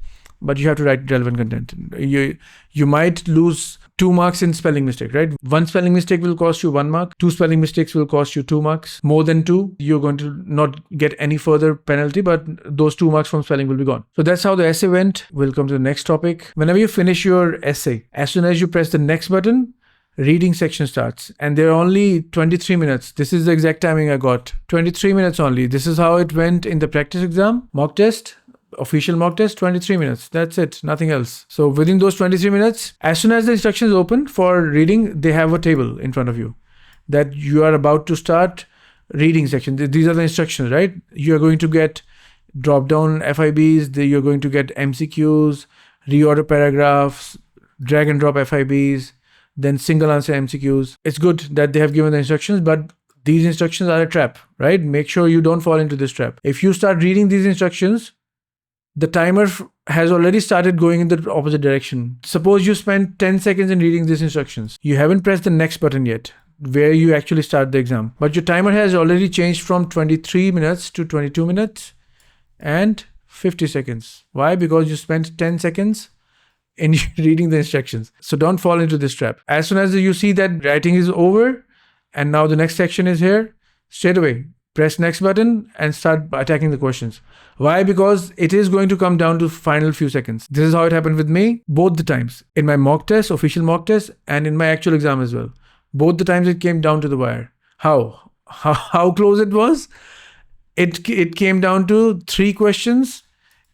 But you have to write relevant content. You might lose 2 marks in spelling mistake, right? 1 spelling mistake will cost you 1 mark. 2 spelling mistakes will cost you 2 marks. More than 2, you're going to not get any further penalty, but those 2 marks from spelling will be gone. So that's how the essay went. We'll come to the next topic. Whenever you finish your essay, as soon as you press the next button, reading section starts. And there are only 23 minutes. This is the exact timing I got. 23 minutes only. This is how it went in the practice exam, mock test. Official mock test, 23 minutes. That's it, nothing else. So within those 23 minutes, as soon as the instructions open for reading, they have a table in front of you that you are about to start reading section. These are the instructions, right? You are going to get drop down FIBs, you're going to get MCQs, reorder paragraphs, drag and drop FIBs, then single answer MCQs. It's good that they have given the instructions, but these instructions are a trap, right? Make sure you don't fall into this trap. If you start reading these instructions, the timer has already started going in the opposite direction. Suppose you spend 10 seconds in reading these instructions. You haven't pressed the next button yet, where you actually start the exam. But your timer has already changed from 23 minutes to 22 minutes and 50 seconds. Why? Because you spent 10 seconds in reading the instructions. So don't fall into this trap. As soon as you see that writing is over and now the next section is here, straight away, press next button and start attacking the questions. Why? Because it is going to come down to final few seconds. This is how it happened with me both the times. In my mock test, official mock test, and in my actual exam as well. Both the times it came down to the wire. How? how close it was. It came down to 3 questions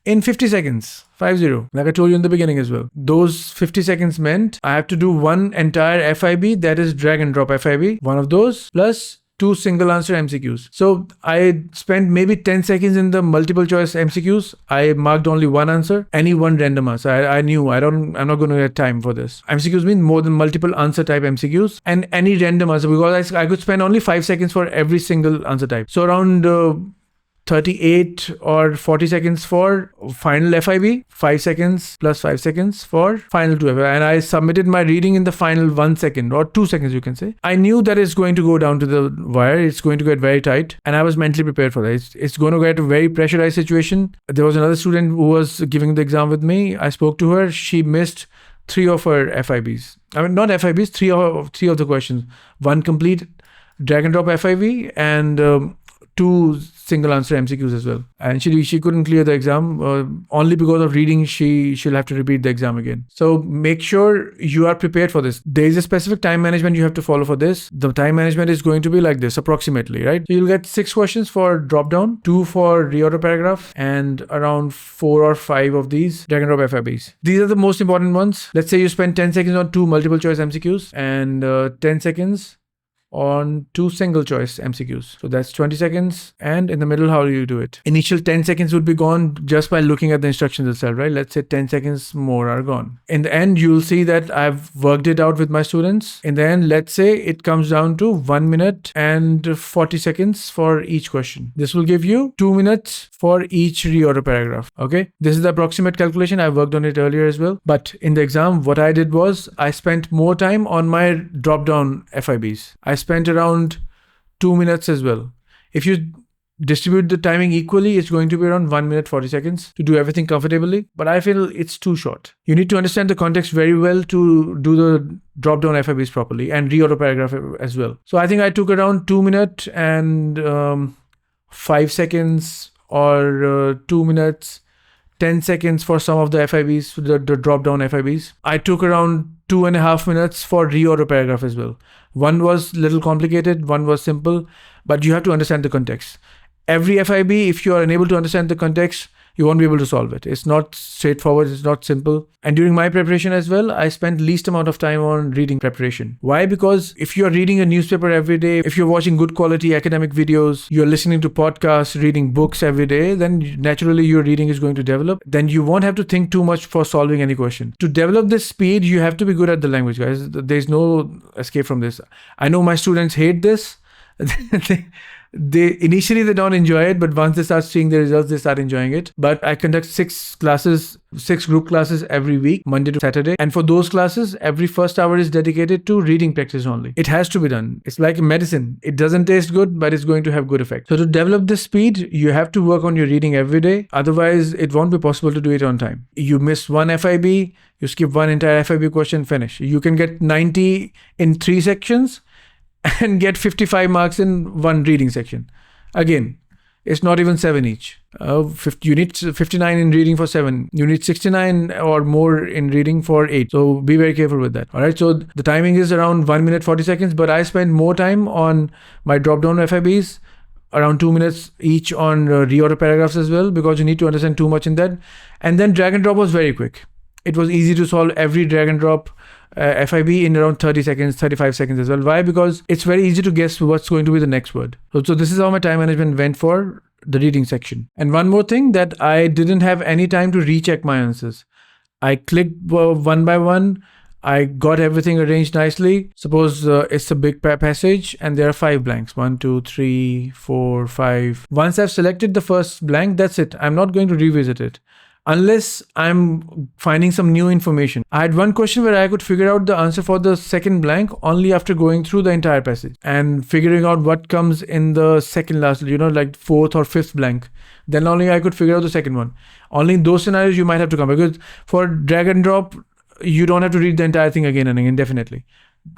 in 50 seconds. 50. Like I told you in the beginning as well. Those 50 seconds meant I have to do one entire FIB, that is drag and drop FIB, one of those, plus 2 single answer MCQs. So I spent maybe 10 seconds in the multiple choice MCQs. I marked only one answer, any one random answer. I knew I'm not going to get time for this. MCQs mean more than multiple answer type MCQs, and any random answer, because I could spend only 5 seconds for every single answer type. So around 38 or 40 seconds for final FIB, 5 seconds plus 5 seconds for final 2 FIB. And I submitted my reading in the final 1 second or 2 seconds, you can say. I knew that it's going to go down to the wire. It's going to get very tight. And I was mentally prepared for that. It's going to get a very pressurized situation. There was another student who was giving the exam with me. I spoke to her. She missed 3 of her FIBs. I mean, not FIBs, 3 of the questions. 1 complete drag and drop FIB and 2 single answer MCQs as well. And she couldn't clear the exam only because of reading. She'll have to repeat the exam again. So make sure you are prepared for this. There is a specific time management you have to follow for this. The time management is going to be like this approximately, right? So you'll get 6 questions for drop down, 2 for reorder paragraph, and around 4 or 5 of these drag and drop FIBs. These are the most important ones. Let's say you spend 10 seconds on 2 multiple choice MCQs and 10 seconds on 2 single choice MCQs. So that's 20 seconds. And in the middle, how do you do it? Initial 10 seconds would be gone just by looking at the instructions itself, right? Let's say 10 seconds more are gone. In the end, you'll see that I've worked it out with my students. In the end, let's say it comes down to 1 minute and 40 seconds for each question. This will give you 2 minutes for each reorder paragraph. Okay. This is the approximate calculation. I worked on it earlier as well. But in the exam, what I did was I spent more time on my drop down FIBs. I spent around 2 minutes as well. If you distribute the timing equally, it's going to be around 1 minute 40 seconds to do everything comfortably. But I feel it's too short. You need to understand the context very well to do the drop down FIBs properly and reorder paragraph as well. So I think I took around 2 minutes and 5 seconds or 2 minutes 10 seconds for some of the FIBs, the drop down FIBs. I took around 2.5 minutes for reorder paragraph as well. One was a little complicated, one was simple, but you have to understand the context. Every FIB, if you are unable to understand the context, you won't be able to solve it. It's not straightforward, it's not simple. And during my preparation as well, I spent least amount of time on reading preparation. Why? Because if you're reading a newspaper every day, if you're watching good quality academic videos, you're listening to podcasts, reading books every day, then naturally your reading is going to develop. Then you won't have to think too much for solving any question. To develop this speed, you have to be good at the language, guys. There's no escape from this. I know my students hate this. They initially don't enjoy it, but once they start seeing the results, they start enjoying it. But I conduct 6 group classes every week, Monday to Saturday. And for those classes, every first hour is dedicated to reading practice only. It has to be done. It's like medicine. It doesn't taste good, but it's going to have good effect. So to develop this speed, you have to work on your reading every day. Otherwise, it won't be possible to do it on time. You miss one FIB, you skip one entire FIB question, finish. You can get 90 in 3 sections and get 55 marks in 1 reading section. Again, it's not even 7 each. You need 59 in reading for 7. You need 69 or more in reading for 8. So be very careful with that. All right. So the timing is around 1 minute 40 seconds, but I spend more time on my drop down FIBs, around 2 minutes each on reorder paragraphs as well, because you need to understand too much in that. And then drag and drop was very quick. It was easy to solve every drag and drop FIB in around 30 seconds, 35 seconds as well. Why? Because it's very easy to guess what's going to be the next word. So this is how my time management went for the reading section. And one more thing, that I didn't have any time to recheck my answers. I clicked one by one. I got everything arranged nicely. Suppose it's a big passage and there are 5 blanks. 1, 2, 3, 4, 5. Once I've selected the first blank, that's it. I'm not going to revisit it unless I'm finding some new information. I had one question where I could figure out the answer for the second blank only after going through the entire passage and figuring out what comes in the second last, like 4th or 5th blank. Then only I could figure out the second one. Only in those scenarios you might have to come, because for drag and drop, you don't have to read the entire thing again and again, definitely.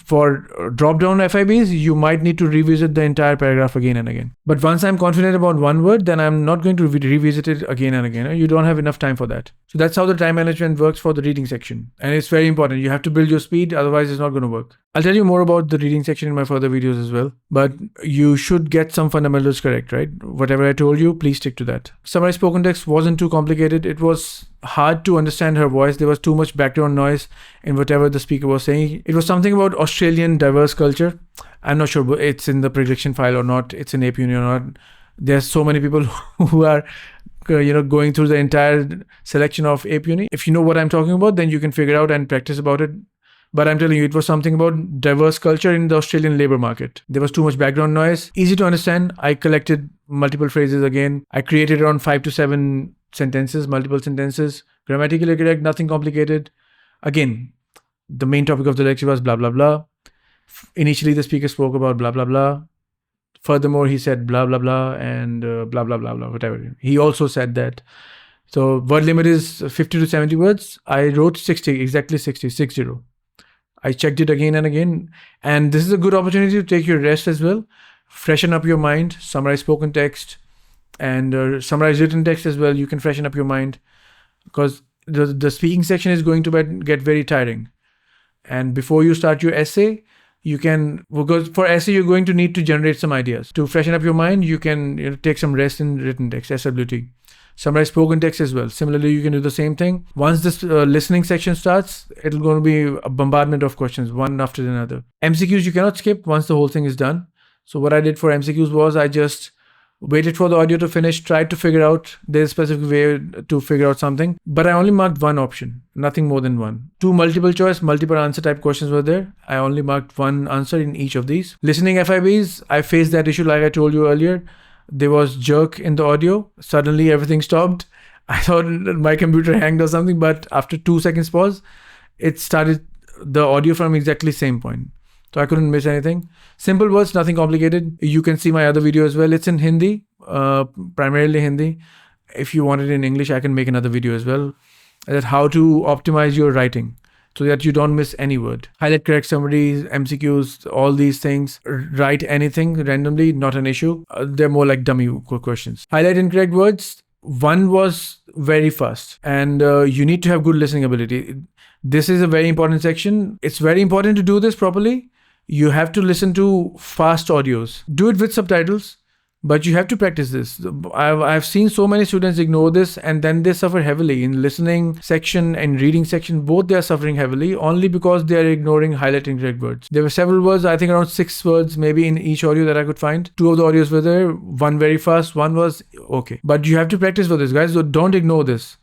For drop down FIBs, you might need to revisit the entire paragraph again and again. But once I'm confident about one word, then I'm not going to revisit it again and again. You don't have enough time for that. So that's how the time management works for the reading section. And it's very important. You have to build your speed, otherwise it's not going to work. I'll tell you more about the reading section in my further videos as well, but you should get some fundamentals correct, right? Whatever I told you, please stick to that. Summarize spoken text wasn't too complicated. It was hard to understand her voice. There was too much background noise in whatever the speaker was saying. It was something about Australian diverse culture. I'm not sure it's in the prediction file or not. It's in Apeuni or not. There's so many people who are going through the entire selection of Apeuni. If you know what I'm talking about, then you can figure out and practice about it. But I'm telling you, it was something about diverse culture in the Australian labor market. There was too much background noise. Easy to understand. I collected multiple phrases again. I created around 5 to 7 sentences, multiple sentences. Grammatically correct, nothing complicated. Again, the main topic of the lecture was blah, blah, blah. Initially, the speaker spoke about blah, blah, blah. Furthermore, he said blah, blah, blah, and blah, blah, blah, blah, whatever. He also said that. So word limit is 50 to 70 words. I wrote 60, exactly 60. I checked it again and again. And this is a good opportunity to take your rest as well. Freshen up your mind, summarize spoken text, and summarize written text as well. You can freshen up your mind because the speaking section is going to get very tiring. And before you start your essay, because for essay, you're going to need to generate some ideas. To freshen up your mind, you can take some rest in written text, SWT. Summarize spoken text as well. Similarly, you can do the same thing. Once this listening section starts, it'll going to be a bombardment of questions, one after another. MCQs you cannot skip once the whole thing is done. So what I did for MCQs was I just waited for the audio to finish, tried to figure out there's a specific way to figure out something. But I only marked one option, nothing more than one. 2 multiple choice, multiple answer type questions were there. I only marked one answer in each of these. Listening FIBs, I faced that issue like I told you earlier. There was jerk in the audio. Suddenly everything stopped. I thought my computer hanged or something, but after 2 seconds pause, it started the audio from exactly same point. So I couldn't miss anything. Simple words, nothing complicated. You can see my other video as well. It's in Hindi, primarily Hindi. If you want it in English, I can make another video as well. That how to optimize your writing so that you don't miss any word. Highlight correct summaries, MCQs, all these things. Write anything randomly, not an issue. They're more like dummy questions. Highlight incorrect words. One was very fast, and you need to have good listening ability. This is a very important section. It's very important to do this properly. You have to listen to fast audios. Do it with subtitles, but you have to practice this. I've seen so many students ignore this and then they suffer heavily in listening section and reading section. Both they are suffering heavily only because they are ignoring highlighting correct words. There were several words, I think around 6 words maybe in each audio that I could find. 2 of the audios were there. One very fast, one was okay. But you have to practice for this, guys. So don't ignore this.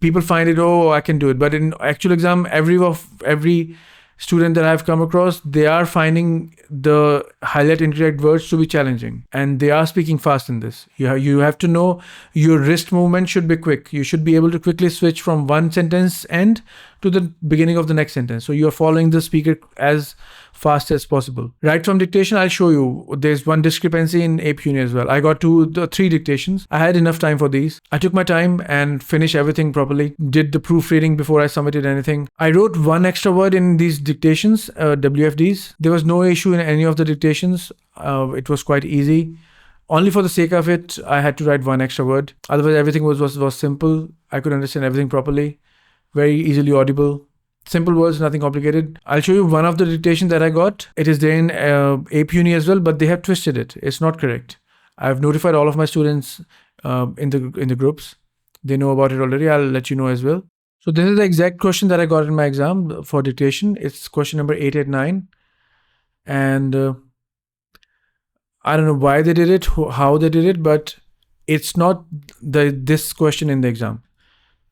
People find it, oh, I can do it. But in actual exam, every student that I've come across, they are finding the highlight incorrect words to be challenging, and they are speaking fast in this. You have to know your wrist movement should be quick. You should be able to quickly switch from one sentence end to the beginning of the next sentence. So you are following the speaker as fast as possible. Right from dictation, I'll show you. There's one discrepancy in Apeuni as well. I got 3 dictations. I had enough time for these. I took my time and finished everything properly. Did the proofreading before I submitted anything. I wrote 1 extra word in these dictations, WFDs. There was no issue in any of the dictations. It was quite easy. Only for the sake of it, I had to write 1 extra word. Otherwise, everything was simple. I could understand everything properly. Very easily audible. Simple words, nothing complicated. I'll show you one of the dictations that I got. It is there in Apeuni as well, but they have twisted it. It's not correct. I've notified all of my students in the groups. They know about it already. I'll let you know as well. So this is the exact question that I got in my exam for dictation. It's question number 889. And I don't know why they did it, how they did it, but it's not this question in the exam.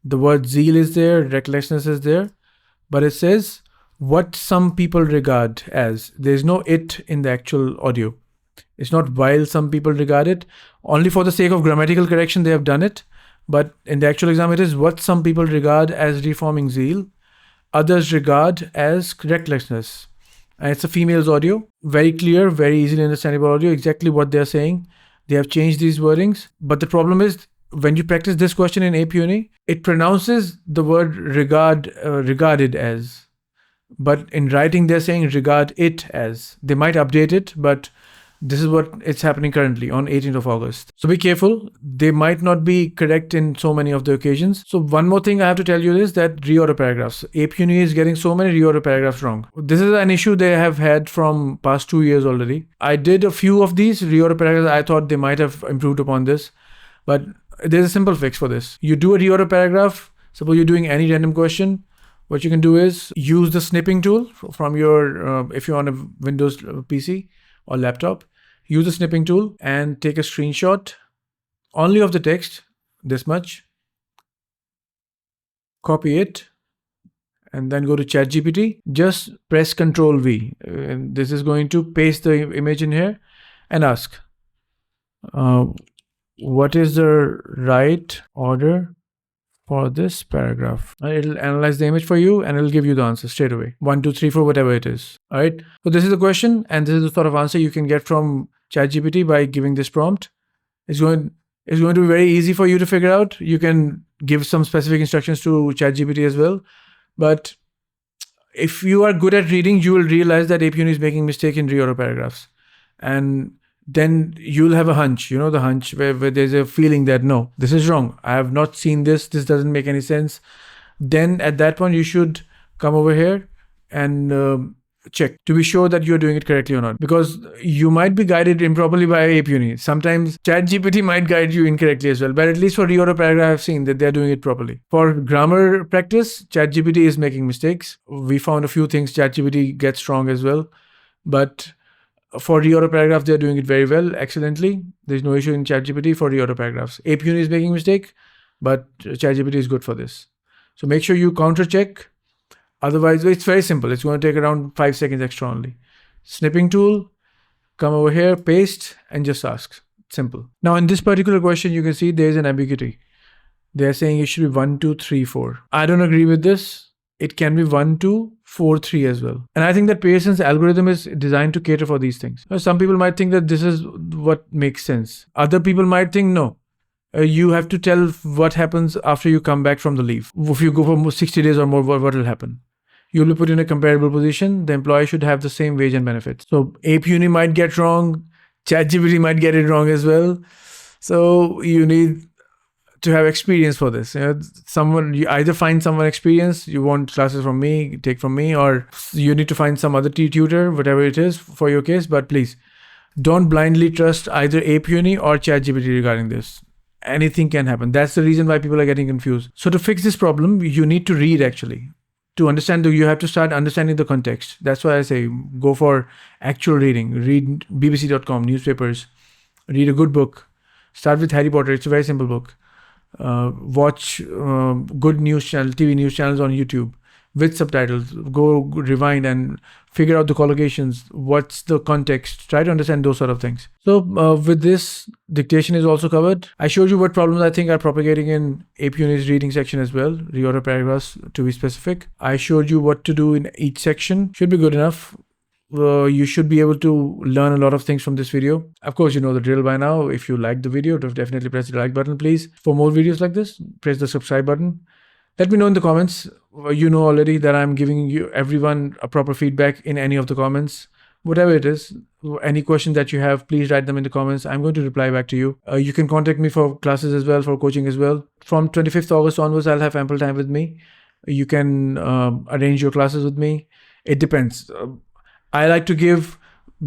The word zeal is there, recklessness is there. But it says what some people regard as. There's no it in the actual audio. It's not while some people regard it. Only for the sake of grammatical correction they have done it. But in the actual exam it is what some people regard as reforming zeal. Others regard as recklessness. And it's a female's audio. Very clear, very easily understandable audio. Exactly what they're saying. They have changed these wordings. But the problem is, when you practice this question in Apeuni, it pronounces the word regarded as. But in writing, they're saying regard it as. They might update it, but This is what it's happening currently on 18th of August. So be careful. They might not be correct in so many of the occasions. So one more thing I have to tell you is that reorder paragraphs. Apeuni is getting so many reorder paragraphs wrong. This is an issue they have had from past 2 years already. I did a few of these reorder paragraphs. I thought they might have improved upon this, but there's a simple fix for this. You do a reorder paragraph. Suppose you're doing any random question. What you can do is use the snipping tool from your, if you're on a Windows PC or laptop, use the snipping tool and take a screenshot only of the text, this much, copy it, and then go to ChatGPT. Just press Ctrl V. And this is going to paste the image in here and ask, what is the right order for this paragraph? It'll analyze the image for you and it'll give you the answer straight away. 1, 2, 3, 4, whatever it is. All right. So this is the question, and this is the sort of answer you can get from ChatGPT by giving this prompt. It's going to be very easy for you to figure out. You can give some specific instructions to ChatGPT as well. But if you are good at reading, you will realize that Apeuni is making mistake in reorder paragraphs. And then you'll have a hunch, the hunch where there's a feeling that, no, this is wrong. I have not seen this. This doesn't make any sense. Then at that point, you should come over here and check to be sure that you're doing it correctly or not. Because you might be guided improperly by Apeuni. Sometimes ChatGPT might guide you incorrectly as well. But at least for reorder paragraph, I've seen that they're doing it properly. For grammar practice, ChatGPT is making mistakes. We found a few things ChatGPT gets wrong as well. But for reorder paragraph, they're doing it very well, excellently. There's no issue in ChatGPT for reorder paragraphs. Apeuni is making mistake, but ChatGPT is good for this. So make sure you counter check. Otherwise, it's very simple. It's going to take around 5 seconds extra only. Snipping tool, come over here, paste, and just ask. Simple. Now, in this particular question, you can see there's an ambiguity. They're saying it should be 1, 2, 3, 4. I don't agree with this. It can be 1, 2, 4, 3 as well. And I think that Pearson's algorithm is designed to cater for these things. Some people might think that this is what makes sense. Other people might think, no, you have to tell what happens after you come back from the leave. If you go for 60 days or more, what will happen? You'll be put in a comparable position. The employee should have the same wage and benefits. So Apeuni might get wrong. ChatGPT might get it wrong as well. So you need to have experience for this. You either find someone experienced, you want classes from me, take from me, or you need to find some other tutor, whatever it is for your case. But please don't blindly trust either Apeuni or ChatGPT regarding this. Anything can happen. That's the reason why people are getting confused. So to fix this problem, you need to read actually. To understand, you have to start understanding the context. That's why I say go for actual reading. Read bbc.com, newspapers. Read a good book. Start with Harry Potter. It's a very simple book. Watch good news channels, TV news channels on YouTube with subtitles. Go rewind and figure out the collocations. What's the context? Try to understand those sort of things. So with this, dictation is also covered. I showed you what problems I think are propagating in Apeuni's reading section as well. Reorder paragraphs to be specific. I showed you what to do in each section. Should be good enough. You should be able to learn a lot of things from this video. Of course, you know the drill by now. If you like the video, definitely press the like button, please. For more videos like this, press the subscribe button. Let me know in the comments. You know already that I'm giving you everyone a proper feedback in any of the comments. Whatever it is, any questions that you have, please write them in the comments. I'm going to reply back to you. You can contact me for classes as well, for coaching as well. From 25th August onwards, I'll have ample time with me. You can arrange your classes with me. It depends. I like to give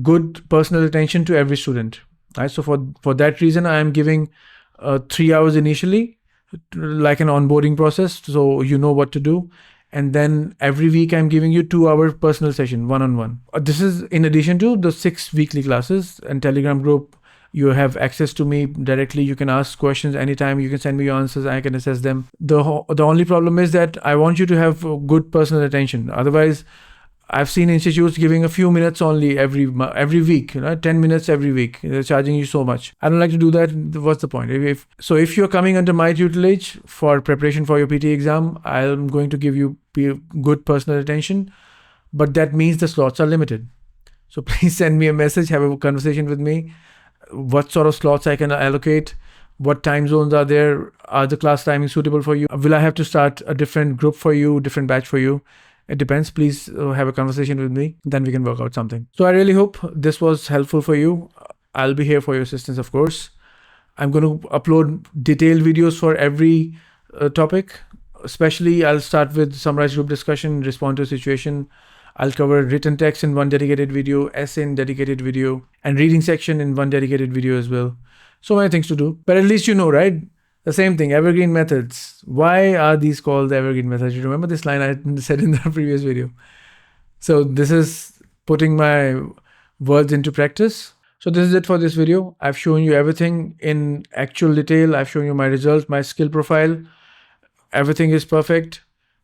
good personal attention to every student. Right? So for that reason, I am giving 3 hours initially, like an onboarding process, so you know what to do. And then every week I'm giving you 2-hour personal session, one-on-one. This is in addition to the 6 weekly classes and Telegram group. You have access to me directly. You can ask questions anytime. You can send me your answers. I can assess them. The only problem is that I want you to have good personal attention. Otherwise, I've seen institutes giving a few minutes only every week, 10 minutes every week. They're charging you so much. I don't like to do that. What's the point? If you're coming under my tutelage for preparation for your PTE exam, I'm going to give you good personal attention, but that means the slots are limited. So please send me a message, have a conversation with me. What sort of slots I can allocate? What time zones are there? Are the class timings suitable for you? Will I have to start a different group for you, different batch for you? It depends. Please have a conversation with me. Then we can work out something. So I really hope this was helpful for you. I'll be here for your assistance, of course. I'm going to upload detailed videos for every topic. Especially, I'll start with summarize group discussion, respond to a situation. I'll cover written text in one dedicated video, essay in dedicated video, and reading section in one dedicated video as well. So many things to do, but at least you know, right? The same thing, evergreen methods. Why are these called the evergreen methods? You remember this line I said in the previous video. So this is putting my words into practice. So this is it for this video. I've shown you everything in actual detail. I've shown you my results, my skill profile. Everything is perfect.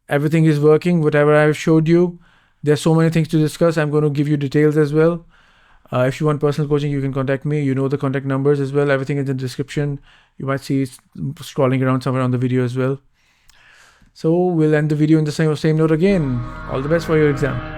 Everything is working. Whatever I've showed you, there's so many things to discuss. I'm going to give you details as well. If you want personal coaching, you can contact me. You know the contact numbers as well. Everything is in the description. You might see it scrolling around somewhere on the video as well. So we'll end the video in the same note again. All the best for your exam.